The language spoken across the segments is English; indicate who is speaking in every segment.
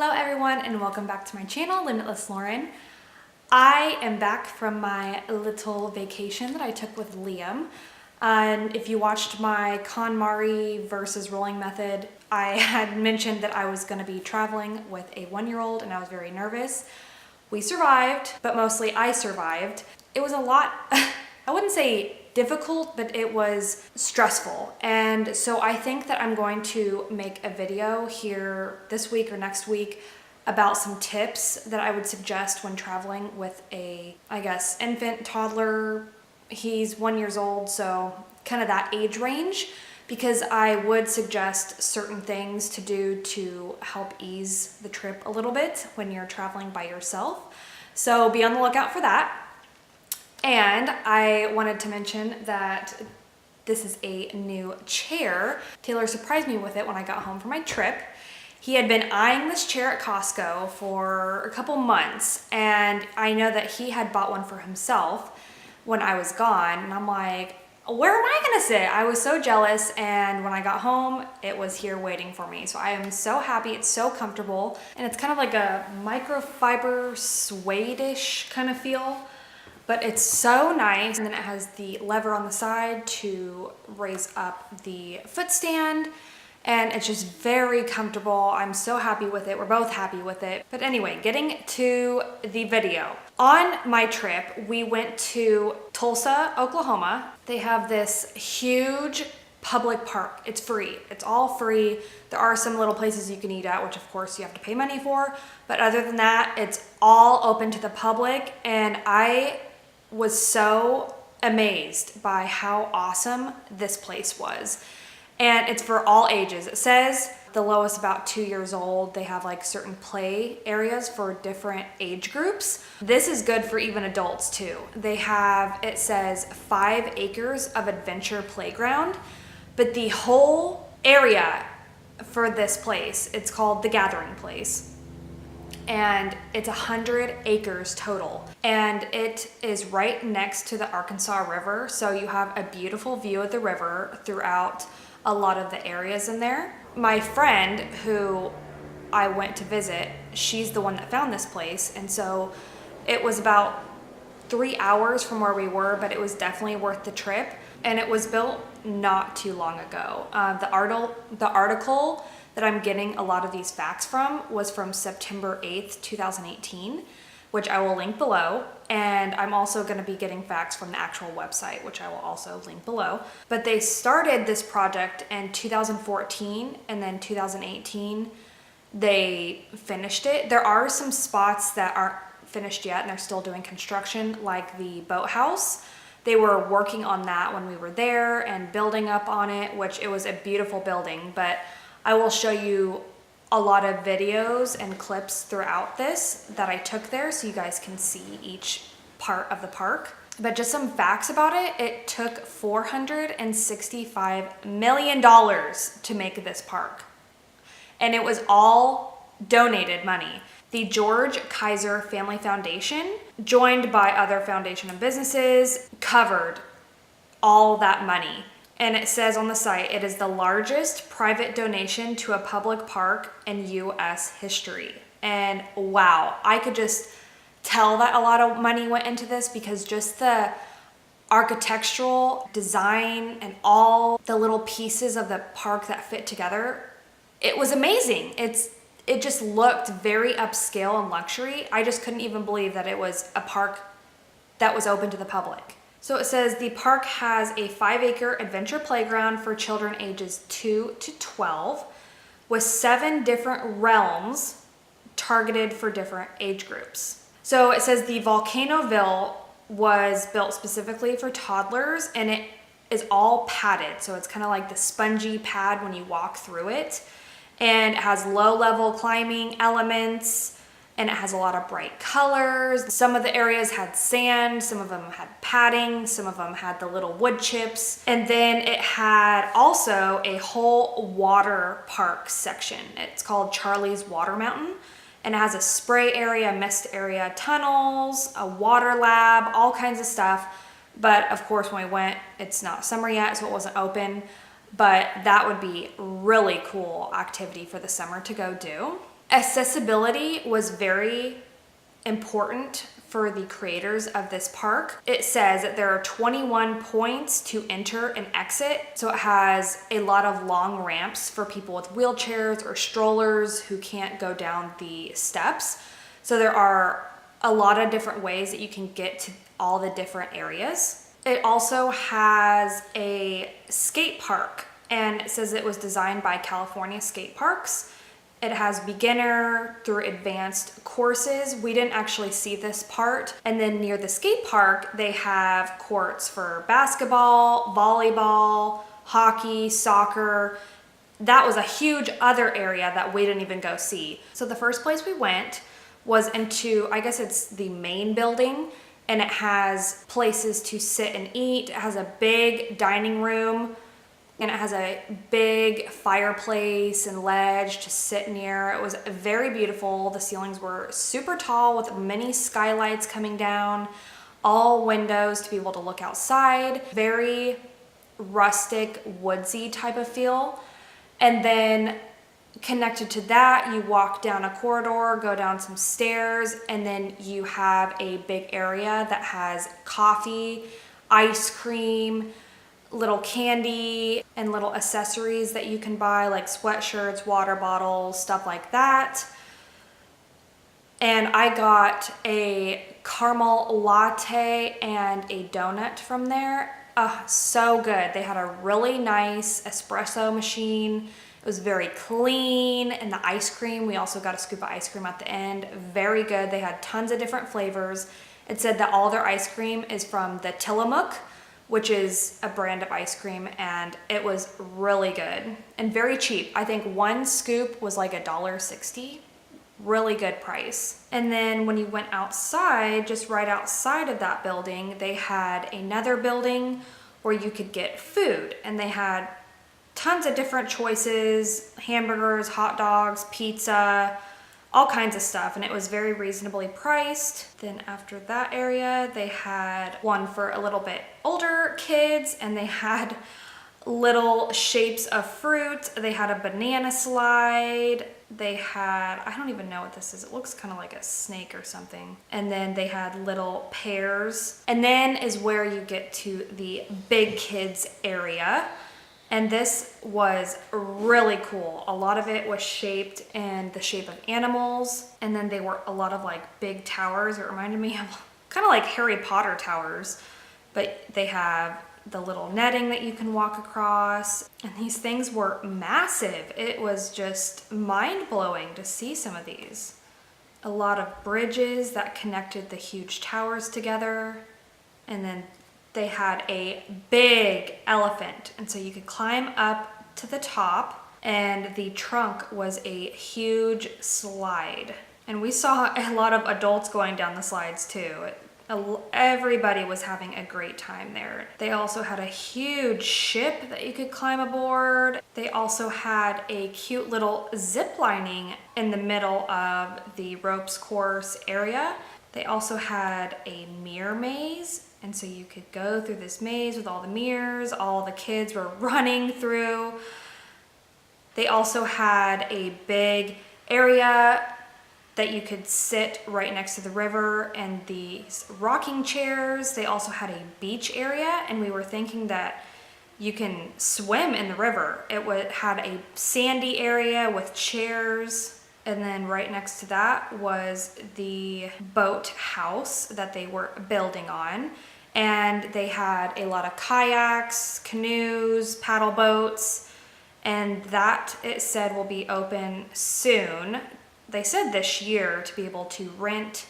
Speaker 1: Hello everyone and welcome back to my channel, Limitless Lauren. I am back from my little vacation that I took with Liam. And if you watched my KonMari versus rolling method, I had mentioned that I was going to be traveling with a 1-year-old and I was very nervous. We survived, but mostly I survived. It was a lot, I wouldn't say difficult, but it was stressful. And so I think that I'm going to make a video here this week or next week about some tips that I would suggest when traveling with a, I guess, infant, toddler. He's 1 year old, so kind of that age range, because I would suggest certain things to do to help ease the trip a little bit when you're traveling by yourself. So be on the lookout for that. And I wanted to mention that this is a new chair. Taylor surprised me with it when I got home from my trip. He had been eyeing this chair at Costco for a couple months, and I know that he had bought one for himself when I was gone, and I'm like, where am I gonna sit? I was so jealous, and when I got home, it was here waiting for me. So I am so happy. It's so comfortable, and it's kind of like a microfiber suede-ish kind of feel. But it's so nice, and then it has the lever on the side to raise up the footstand, and it's just very comfortable. I'm so happy with it. We're both happy with it. But anyway, getting to the video. On my trip, we went to Tulsa, Oklahoma. They have this huge public park. It's free. It's all free. There are some little places you can eat at, which of course you have to pay money for. But other than that, it's all open to the public, and I was so amazed by how awesome this place was. And it's for all ages. It says the lowest about 2 years old. They have like certain play areas for different age groups. This is good for even adults too. They have, it says 5 acres of adventure playground, but the whole area for this place, it's called the Gathering Place. And it's 100 acres total. And it is right next to the Arkansas River. So you have a beautiful view of the river throughout a lot of the areas in there. My friend who I went to visit, she's the one that found this place. And so it was about 3 hours from where we were, but it was definitely worth the trip. And it was built not too long ago. The article that I'm getting a lot of these facts from was from September 8th, 2018, which I will link below. And I'm also going to be getting facts from the actual website, which I will also link below. But they started this project in 2014, and then 2018, they finished it. There are some spots that aren't finished yet, and they're still doing construction, like the boathouse. They were working on that when we were there and building up on it, which it was a beautiful building. But I will show you a lot of videos and clips throughout this that I took there so you guys can see each part of the park. But just some facts about it, it took $465 million to make this park. And it was all donated money. The George Kaiser Family Foundation, joined by other foundation and businesses, covered all that money. And it says on the site, it is the largest private donation to a public park in U.S. history. And wow, I could just tell that a lot of money went into this, because just the architectural design and all the little pieces of the park that fit together, it was amazing. It just looked very upscale and luxury. I just couldn't even believe that it was a park that was open to the public. So it says the park has a 5-acre adventure playground for children ages 2 to 12 with 7 different realms targeted for different age groups. So it says the Volcanoville was built specifically for toddlers, and it is all padded. So it's kind of like the spongy pad when you walk through it. And it has low-level climbing elements, and it has a lot of bright colors. Some of the areas had sand, some of them had padding, some of them had the little wood chips. And then it had also a whole water park section. It's called Charlie's Water Mountain, and it has a spray area, mist area, tunnels, a water lab, all kinds of stuff. But of course, when we went, it's not summer yet, so it wasn't open. But that would be really cool activity for the summer to go do. Accessibility was very important for the creators of this park. It says that there are 21 points to enter and exit. So it has a lot of long ramps for people with wheelchairs or strollers who can't go down the steps. So there are a lot of different ways that you can get to all the different areas. It also has a skate park, and it says it was designed by California Skate Parks. It has beginner through advanced courses. We didn't actually see this part. And then near the skate park, they have courts for basketball, volleyball, hockey, soccer. That was a huge other area that we didn't even go see. So the first place we went was into, I guess it's the main building, and it has places to sit and eat. It has a big dining room, and it has a big fireplace and ledge to sit near. It was very beautiful. The ceilings were super tall with many skylights coming down, all windows to be able to look outside. Very rustic, woodsy type of feel. And then connected to that, you walk down a corridor, go down some stairs, and then you have a big area that has coffee, ice cream, little candy, and little accessories that you can buy, like sweatshirts, water bottles, stuff like that. And I got a caramel latte and a donut from there. So good. They had a really nice espresso machine. It was very clean, and the ice cream, we also got a scoop of ice cream at the end. Very good. They had tons of different flavors. It said that all their ice cream is from the Tillamook, which is a brand of ice cream, and it was really good and very cheap. I think one scoop was like $1.60. Really good price. And then when you went outside, just right outside of that building, they had another building where you could get food, and they had tons of different choices: hamburgers, hot dogs, pizza, all kinds of stuff, and it was very reasonably priced. Then after that area, they had one for a little bit older kids, and they had little shapes of fruit. They had a banana slide. They had, I don't even know what this is. It looks kind of like a snake or something. And then they had little pears. And then is where you get to the big kids area. And this was really cool. A lot of it was shaped in the shape of animals. And then they were a lot of like big towers. It reminded me of kind of like Harry Potter towers, but they have the little netting that you can walk across. And these things were massive. It was just mind-blowing to see some of these. A lot of bridges that connected the huge towers together. And then they had a big elephant, and so you could climb up to the top, and the trunk was a huge slide. And we saw a lot of adults going down the slides too. Everybody was having a great time there. They also had a huge ship that you could climb aboard. They also had a cute little zip lining in the middle of the ropes course area. They also had a mirror maze, and so you could go through this maze with all the mirrors. All the kids were running through. They also had a big area that you could sit right next to the river and these rocking chairs. They also had a beach area, and we were thinking that you can swim in the river. It had a sandy area with chairs. And then right next to that was the boat house that they were building on. And they had a lot of kayaks, canoes, paddle boats, and that, it said, will be open soon. They said this year to be able to rent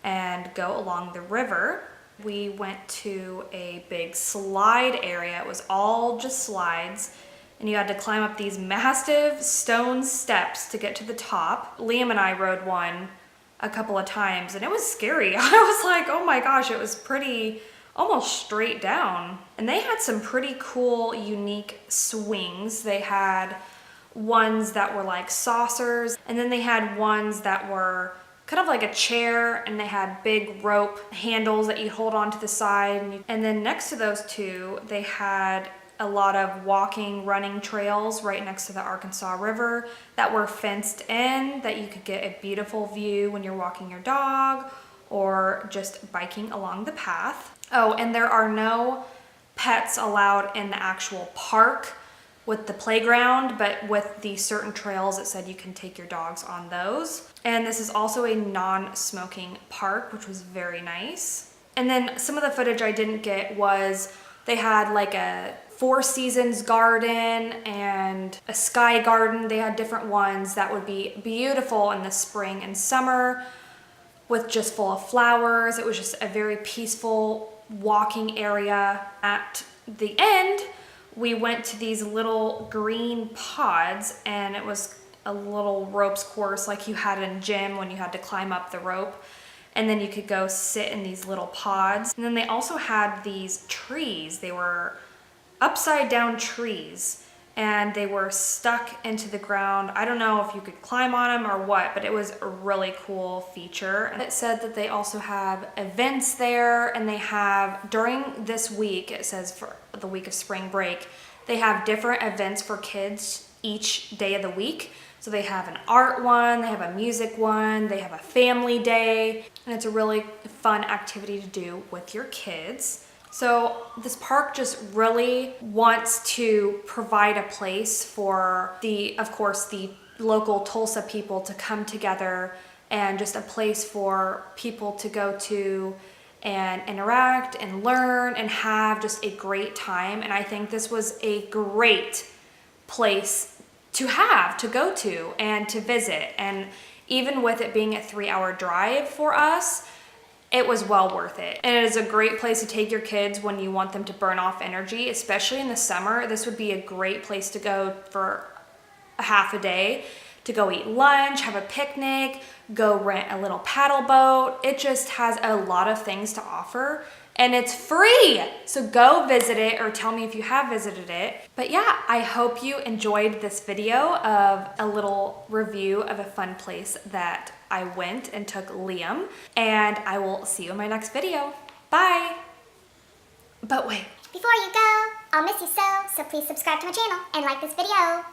Speaker 1: and go along the river. We went to a big slide area. It was all just slides, and you had to climb up these massive stone steps to get to the top. Liam and I rode one a couple of times, and it was scary. I was like, oh my gosh, it was pretty, almost straight down. And they had some pretty cool, unique swings. They had ones that were like saucers, and then they had ones that were kind of like a chair, and they had big rope handles that you hold on to the side. And then next to those two, they had a lot of walking, running trails right next to the Arkansas River that were fenced in, that you could get a beautiful view when you're walking your dog or just biking along the path. Oh, and there are no pets allowed in the actual park with the playground, but with the certain trails, it said you can take your dogs on those. And this is also a non-smoking park, which was very nice. And then some of the footage I didn't get was they had like a Four Seasons garden and a sky garden. They had different ones that would be beautiful in the spring and summer with just full of flowers. It was just a very peaceful walking area. At the end, we went to these little green pods, and it was a little ropes course like you had in gym when you had to climb up the rope. And then you could go sit in these little pods. And then they also had these trees. They were upside down trees, and they were stuck into the ground. I don't know if you could climb on them or what, but it was a really cool feature. And it said that they also have events there, and they have, during this week, it says for the week of spring break, they have different events for kids each day of the week. So they have an art one, they have a music one, they have a family day, and it's a really fun activity to do with your kids. So this park just really wants to provide a place for of course, the local Tulsa people to come together, and just a place for people to go to and interact and learn and have just a great time. And I think this was a great place to go to and to visit. And even with it being a 3-hour drive for us, it was well worth it. And it is a great place to take your kids when you want them to burn off energy, especially in the summer. This would be a great place to go for a half a day, to go eat lunch, have a picnic, go rent a little paddle boat. It just has a lot of things to offer, and it's free. So go visit it, or tell me if you have visited it. But yeah, I hope you enjoyed this video of a little review of a fun place that I went and took Liam, and I will see you in my next video. Bye. But wait.
Speaker 2: Before you go, I'll miss you so please subscribe to my channel and like this video.